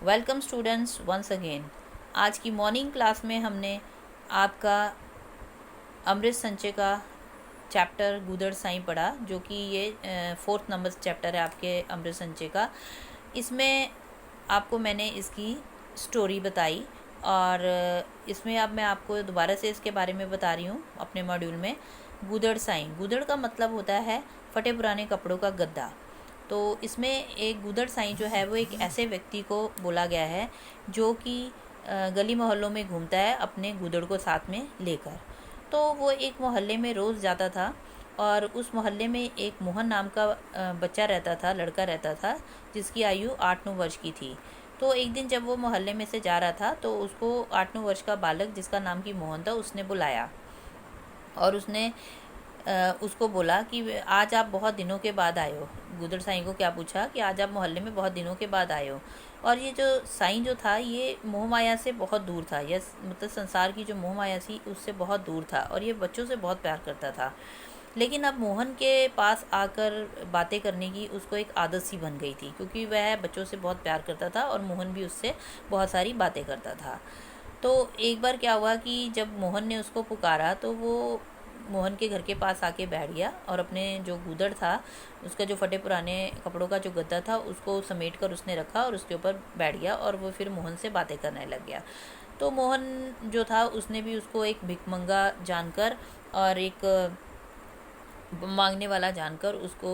Welcome students once again. आज की morning class में हमने आपका अमृत संचय का चैप्टर गूदड़ साईं पढ़ा, जो कि ये 4th नंबर चैप्टर है आपके अमृत संचय का। इसमें आपको मैंने इसकी स्टोरी बताई और इसमें अब मैं आपको दोबारा से इसके बारे में बता रही हूँ अपने मॉड्यूल में। गूदड़ साईं, गूदड़ का मतलब होता है फटे पुराने कपड़ों का गद्दा। तो इसमें एक गूदड़ साईं जो है वो एक ऐसे व्यक्ति को बोला गया है जो कि गली मोहल्लों में घूमता है अपने गूदड़ को साथ में लेकर। तो वो एक मोहल्ले में रोज़ जाता था और उस मोहल्ले में एक मोहन नाम का बच्चा रहता था, लड़का रहता था, जिसकी आयु 8-9 वर्ष की थी। तो एक दिन जब वो मोहल्ले में से जा रहा था तो उसको 8-9 वर्ष का बालक, जिसका नाम की मोहन था, उसने बुलाया और उसने उसको बोला कि आज आप बहुत दिनों के बाद आए हो। गूदड़ साईं को क्या पूछा कि आज आप मोहल्ले में बहुत दिनों के बाद आए हो। और ये जो साईं जो था ये मोह माया से बहुत दूर था, यह मतलब संसार की जो मोह माया थी उससे बहुत दूर था और ये बच्चों से बहुत प्यार करता था। लेकिन अब मोहन के पास आकर बातें करने की उसको एक आदत सी बन गई थी, क्योंकि वह बच्चों से बहुत प्यार करता था और मोहन भी उससे बहुत सारी बातें करता था। तो एक बार क्या हुआ कि जब मोहन ने उसको पुकारा तो वो मोहन के घर के पास आके बैठ गया और अपने जो गूदड़ था उसका जो फटे पुराने कपड़ों का जो गद्दा था उसको समेट कर उसने रखा और उसके ऊपर बैठ गया और वो फिर मोहन से बातें करने लग गया। तो मोहन जो था उसने भी उसको एक भिखमंगा जानकर और एक मांगने वाला जानकर उसको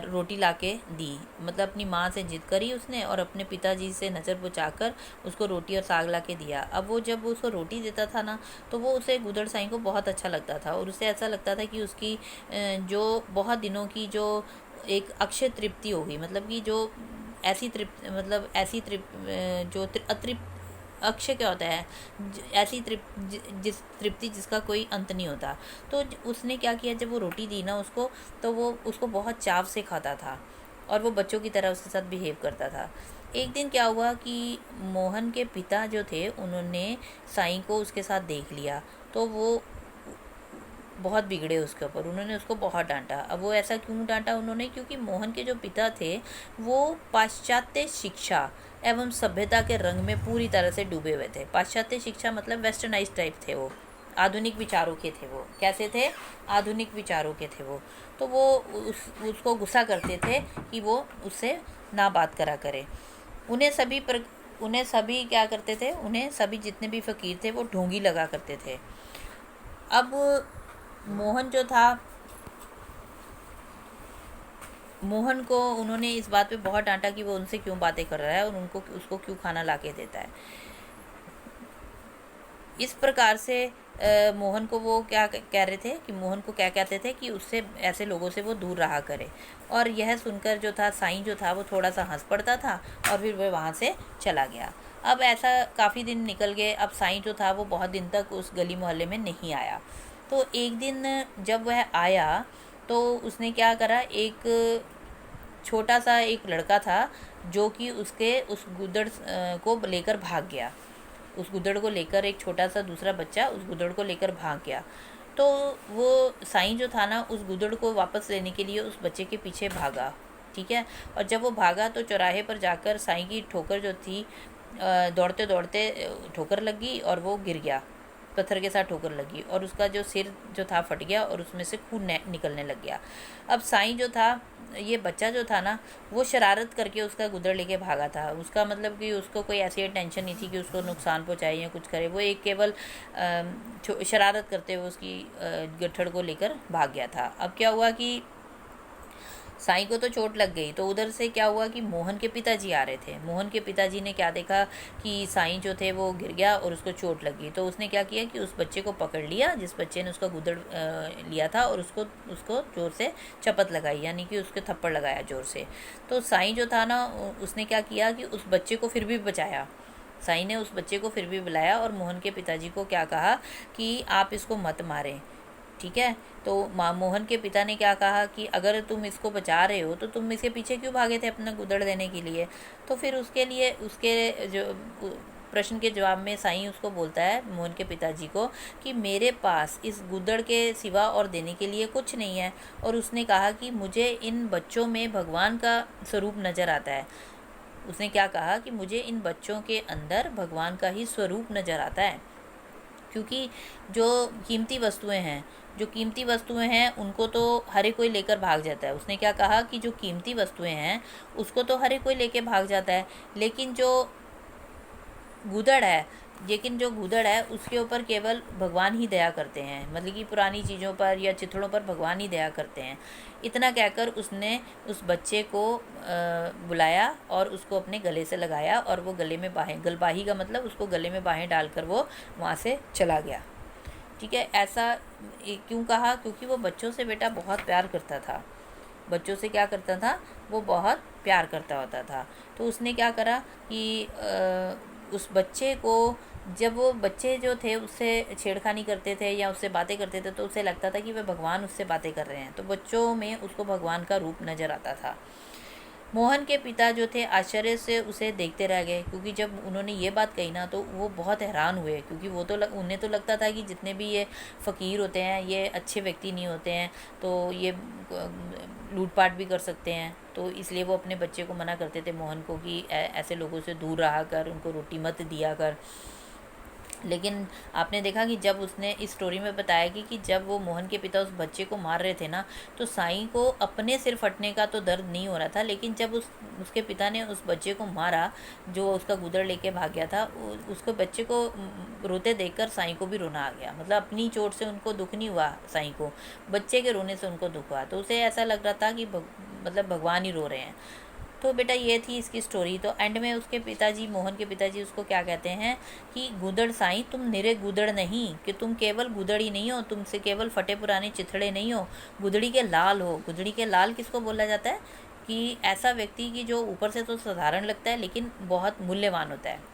रोटी लाके दी। मतलब अपनी माँ से जिद करी उसने और अपने पिताजी से नज़र बचाकर उसको रोटी और साग लाके दिया। अब वो जब उसको रोटी देता था ना तो वो उसे गूदड़ साईं को बहुत अच्छा लगता था और उसे ऐसा लगता था कि उसकी जो बहुत दिनों की जो एक अक्षय तृप्ति होगी, मतलब कि जो ऐसी तृप्ति, मतलब ऐसी जो अतृप्त, अक्षय क्या होता है, ऐसी जिस तृप्ति जिसका कोई अंत नहीं होता। तो उसने क्या किया, जब वो रोटी दी ना उसको, तो वो उसको बहुत चाव से खाता था और वो बच्चों की तरह उसके साथ बिहेव करता था। एक दिन क्या हुआ कि मोहन के पिता जो थे उन्होंने साईं को उसके साथ देख लिया, तो वो बहुत बिगड़े उसके ऊपर, उन्होंने उसको बहुत डांटा। अब वो ऐसा क्यों डांटा उन्होंने, क्योंकि मोहन के जो पिता थे वो पाश्चात्य शिक्षा एवं सभ्यता के रंग में पूरी तरह से डूबे हुए थे। पाश्चात्य शिक्षा मतलब वेस्टर्नाइज टाइप थे, वो आधुनिक विचारों के थे। वो कैसे थे, आधुनिक विचारों के थे वो। तो वो उसको गुस्सा करते थे कि वो उससे ना बात करा करे। उन्हें सभी क्या करते थे, उन्हें सभी जितने भी फ़कीर थे वो ढोंगी लगा करते थे। अब मोहन जो था, मोहन को उन्होंने इस बात पे बहुत डांटा कि वो उनसे क्यों बातें कर रहा है और उसको क्यों खाना ला के देता है। इस प्रकार से मोहन को वो क्या कह रहे थे कि मोहन को क्या कहते थे कि उससे, ऐसे लोगों से वो दूर रहा करे। और यह सुनकर जो था साईं जो था वो थोड़ा सा हंस पड़ता था और फिर वह वहाँ से चला गया। अब ऐसा काफ़ी दिन निकल गए। अब साईं जो था वो बहुत दिन तक उस गली मोहल्ले में नहीं आया। तो एक दिन जब वह आया तो उसने क्या करा, एक छोटा सा एक लड़का था जो कि उसके उस गुदड़ को लेकर भाग गया। उस गुदड़ को लेकर एक छोटा सा दूसरा बच्चा उस गुदड़ को लेकर भाग गया। तो वो साईं जो था ना उस गुदड़ को वापस लेने के लिए उस बच्चे के पीछे भागा, ठीक है। और जब वो भागा तो चौराहे पर जाकर साईं की ठोकर जो थी, दौड़ते दौड़ते ठोकर लगी और वो गिर गया, पत्थर के साथ ठोकर लगी और उसका जो सिर जो था फट गया और उसमें से खून निकलने लग गया। अब साईं जो था, ये बच्चा जो था ना, वो शरारत करके उसका गुदड़ लेके भागा था। उसका मतलब कि उसको कोई ऐसी टेंशन नहीं थी कि उसको नुकसान पहुंचाए या कुछ करे। वो एक केवल शरारत करते हुए उसकी गट्ठड़ को लेकर भाग गया था। अब क्या हुआ कि साईं को तो चोट लग गई, तो उधर से क्या हुआ कि मोहन के पिताजी आ रहे थे। मोहन के पिताजी ने क्या देखा कि साईं जो थे वो गिर गया और उसको चोट लगी। तो उसने क्या किया कि उस बच्चे को पकड़ लिया जिस बच्चे ने उसका गुदड़ लिया था और उसको ज़ोर से चपत लगाई, यानी कि उसके थप्पड़ लगाया ज़ोर से। तो साईं जो था ना उसने क्या किया कि उस बच्चे को फिर भी बचाया। साईं ने उस बच्चे को फिर भी बुलाया और मोहन के पिताजी को क्या कहा कि आप इसको मत मारें, ठीक है। तो मोहन के पिता ने क्या कहा कि अगर तुम इसको बचा रहे हो तो तुम इसके पीछे क्यों भागे थे अपना गुदड़ देने के लिए। तो फिर उसके लिए उसके जो प्रश्न के जवाब में साईं उसको बोलता है, मोहन के पिताजी को, कि मेरे पास इस गुदड़ के सिवा और देने के लिए कुछ नहीं है। और उसने कहा कि मुझे इन बच्चों में भगवान का स्वरूप नज़र आता है। उसने क्या कहा कि मुझे इन बच्चों के अंदर भगवान का ही स्वरूप नज़र आता है, क्योंकि जो कीमती वस्तुएं हैं उनको तो हर एक कोई लेकर भाग जाता है। उसने क्या कहा कि जो कीमती वस्तुएं हैं उसको तो हर एक कोई लेके भाग जाता है, लेकिन जो गूदड़ है उसके ऊपर केवल भगवान ही दया करते हैं, मतलब कि पुरानी चीज़ों पर या चिथड़ों पर भगवान ही दया करते हैं। इतना कहकर उसने उस बच्चे को बुलाया और उसको अपने गले से लगाया और वो गले में बाहें, गलबाही का मतलब उसको गले में बाहें डालकर वो वहाँ से चला गया। ठीक है, ऐसा क्यों कहा? क्योंकि वो बच्चों से बेटा बहुत प्यार करता था। बच्चों से क्या करता था? वो बहुत प्यार करता होता था। तो उसने क्या करा कि उस बच्चे को, जब वो बच्चे जो थे उससे छेड़खानी करते थे या उससे बातें करते थे तो उसे लगता था कि वे भगवान उससे बातें कर रहे हैं, तो बच्चों में उसको भगवान का रूप नज़र आता था। मोहन के पिता जो थे आश्चर्य से उसे देखते रह गए, क्योंकि जब उन्होंने ये बात कही ना तो वो बहुत हैरान हुए, क्योंकि उन्हें तो लगता था कि जितने भी ये फ़कीर होते हैं ये अच्छे व्यक्ति नहीं होते हैं, तो ये लूटपाट भी कर सकते हैं। तो इसलिए वो अपने बच्चे को मना करते थे मोहन को कि ऐसे लोगों से दूर रहा कर, उनको रोटी मत दिया कर। लेकिन आपने देखा कि जब उसने इस स्टोरी में बताया कि जब वो मोहन के पिता उस बच्चे को मार रहे थे ना, तो साईं को अपने सिर फटने का तो दर्द नहीं हो रहा था, लेकिन जब उसके पिता ने उस बच्चे को मारा जो उसका गुदड़ लेके भाग गया था, उसको बच्चे को रोते देखकर साईं को भी रोना आ गया। मतलब अपनी चोट से उनको दुख नहीं हुआ साईं को, बच्चे के रोने से उनको दुख हुआ। तो उसे ऐसा लग रहा था कि मतलब भगवान ही रो रहे हैं। तो बेटा ये थी इसकी स्टोरी। तो एंड में उसके पिताजी, मोहन के पिताजी उसको क्या कहते हैं कि गुदड़ साईं, तुम निरे गुदड़ नहीं, कि तुम केवल गुदड़ ही नहीं हो, तुमसे केवल फटे पुराने चिथड़े नहीं हो, गुदड़ी के लाल हो। गुदड़ी के लाल किसको बोला जाता है? कि ऐसा व्यक्ति कि जो ऊपर से तो साधारण लगता है लेकिन बहुत मूल्यवान होता है।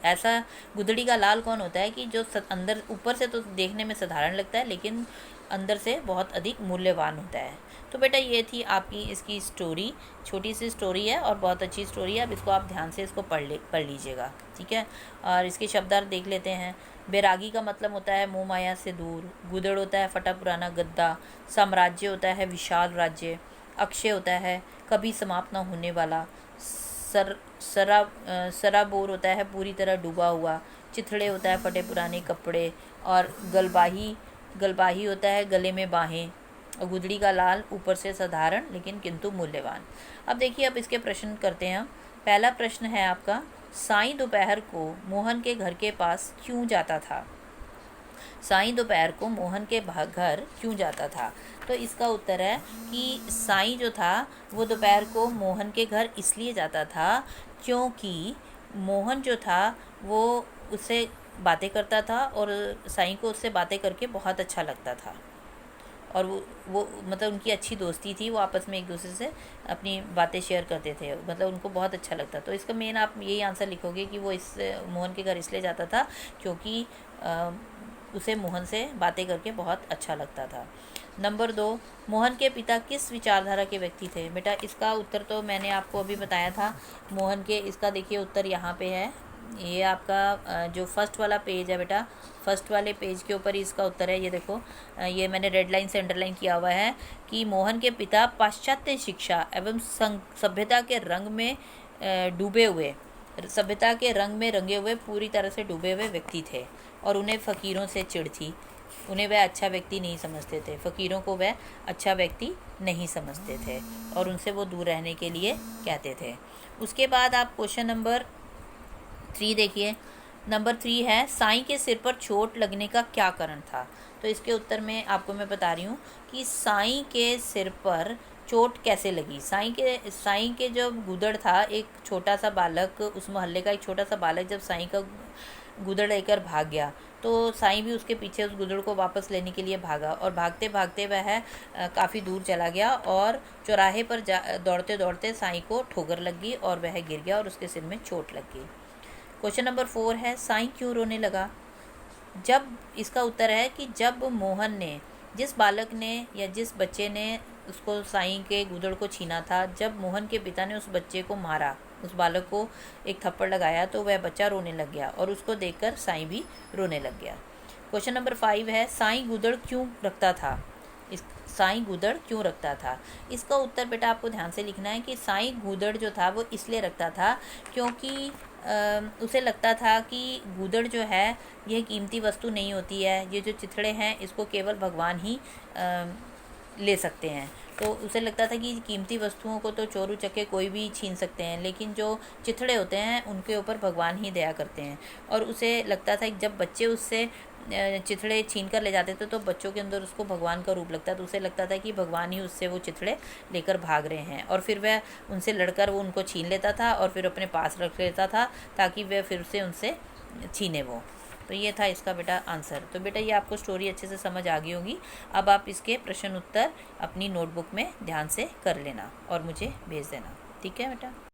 ऐसा गुदड़ी का लाल कौन होता है? कि जो अंदर, ऊपर से तो देखने में साधारण लगता है लेकिन अंदर से बहुत अधिक मूल्यवान होता है। तो बेटा ये थी आपकी इसकी स्टोरी, छोटी सी स्टोरी है और बहुत अच्छी स्टोरी है। अब इसको आप ध्यान से इसको पढ़ लीजिएगा, ठीक है। और इसके शब्दार्थ देख लेते हैं। बैरागी का मतलब होता है मोह माया से दूर, गुदड़ होता है फटा पुराना गद्दा, साम्राज्य होता है विशाल राज्य, अक्षय होता है कभी समाप्त न होने वाला, सराबोर होता है पूरी तरह डूबा हुआ, चिथड़े होता है फटे पुराने कपड़े, और गलबाही होता है गले में बाहें, और गुदड़ी का लाल ऊपर से साधारण लेकिन किंतु मूल्यवान। अब देखिए, अब इसके प्रश्न करते हैं। पहला प्रश्न है आपका, साईं दोपहर को मोहन के घर के पास क्यों जाता था? साईं दोपहर को मोहन के घर क्यों जाता था? तो इसका उत्तर है कि साईं जो था वो दोपहर को मोहन के घर इसलिए जाता था क्योंकि मोहन जो था वो उससे बातें करता था और साईं को उससे बातें करके बहुत अच्छा लगता था, और वो मतलब उनकी अच्छी दोस्ती थी, वो आपस में एक दूसरे से अपनी बातें शेयर करते थे, मतलब उनको बहुत अच्छा लगता। तो इसका मेन आप यही आंसर लिखोगे कि वो इस मोहन के घर इसलिए जाता था क्योंकि उसे मोहन से बातें करके बहुत अच्छा लगता था। नंबर 2, मोहन के पिता किस विचारधारा के व्यक्ति थे? बेटा इसका उत्तर तो मैंने आपको अभी बताया था। मोहन के, इसका देखिए उत्तर यहाँ पे है, ये आपका जो फर्स्ट वाला पेज है बेटा, फर्स्ट वाले पेज के ऊपर ही इसका उत्तर है। ये देखो, ये मैंने रेड लाइन से अंडरलाइन किया हुआ है कि मोहन के पिता पाश्चात्य शिक्षा एवं सभ्यता के रंग में डूबे हुए, सभ्यता के रंग में रंगे हुए, पूरी तरह से डूबे हुए व्यक्ति थे, और उन्हें फ़कीरों से चिढ़ थी। उन्हें वह अच्छा व्यक्ति नहीं समझते थे, फ़कीरों को वह अच्छा व्यक्ति नहीं समझते थे और उनसे वो दूर रहने के लिए कहते थे। उसके बाद आप क्वेश्चन नंबर 3 देखिए। नंबर 3 है, साईं के सिर पर चोट लगने का क्या कारण था? तो इसके उत्तर में आपको मैं बता रही हूँ कि साईं के सिर पर चोट कैसे लगी। साईं के जब गुदड़ था, एक छोटा सा बालक, उस मोहल्ले का एक छोटा सा बालक जब साईं का गुदड़ लेकर भाग गया तो साईं भी उसके पीछे उस गुदड़ को वापस लेने के लिए भागा, और भागते भागते वह काफ़ी दूर चला गया और चौराहे पर दौड़ते दौड़ते साईं को ठोकर लग गई और वह गिर गया और उसके सिर में चोट लग गई। क्वेश्चन नंबर 4 है, साईं क्यों रोने लगा? जब, इसका उत्तर है कि जब मोहन ने, जिस बालक ने या जिस बच्चे ने उसको साईं के गुदड़ को छीना था, जब मोहन के पिता ने उस बच्चे को मारा, उस बालक को एक थप्पड़ लगाया, तो वह बच्चा रोने लग गया और उसको देखकर साईं भी रोने लग गया। क्वेश्चन नंबर 5 है, साईं गुदड़ क्यों रखता था? इस साईं गूदड़ क्यों रखता था? इसका उत्तर बेटा आपको ध्यान से लिखना है कि साईं गूदड़ जो था वो इसलिए रखता था क्योंकि उसे लगता था कि गूदड़ जो है यह कीमती वस्तु नहीं होती है, ये जो चिथड़े हैं इसको केवल भगवान ही ले सकते हैं। तो उसे लगता था कि कीमती वस्तुओं को तो चोर उचक्के कोई भी छीन सकते हैं, लेकिन जो चिथड़े होते हैं उनके ऊपर भगवान ही दया करते हैं। और उसे लगता था कि जब बच्चे उससे चिथड़े छीन कर ले जाते थे तो बच्चों के अंदर उसको भगवान का रूप लगता, तो उसे लगता था कि भगवान ही उससे वो चिथड़े लेकर भाग रहे हैं, और फिर वह उनसे लड़कर वो उनको छीन लेता था और फिर अपने पास रख लेता था ताकि वह फिर से उनसे छीने वो। तो ये था इसका बेटा आंसर। तो बेटा ये आपको स्टोरी अच्छे से समझ आ गई होगी। अब आप इसके प्रश्न उत्तर अपनी नोटबुक में ध्यान से कर लेना और मुझे भेज देना। ठीक है बेटा।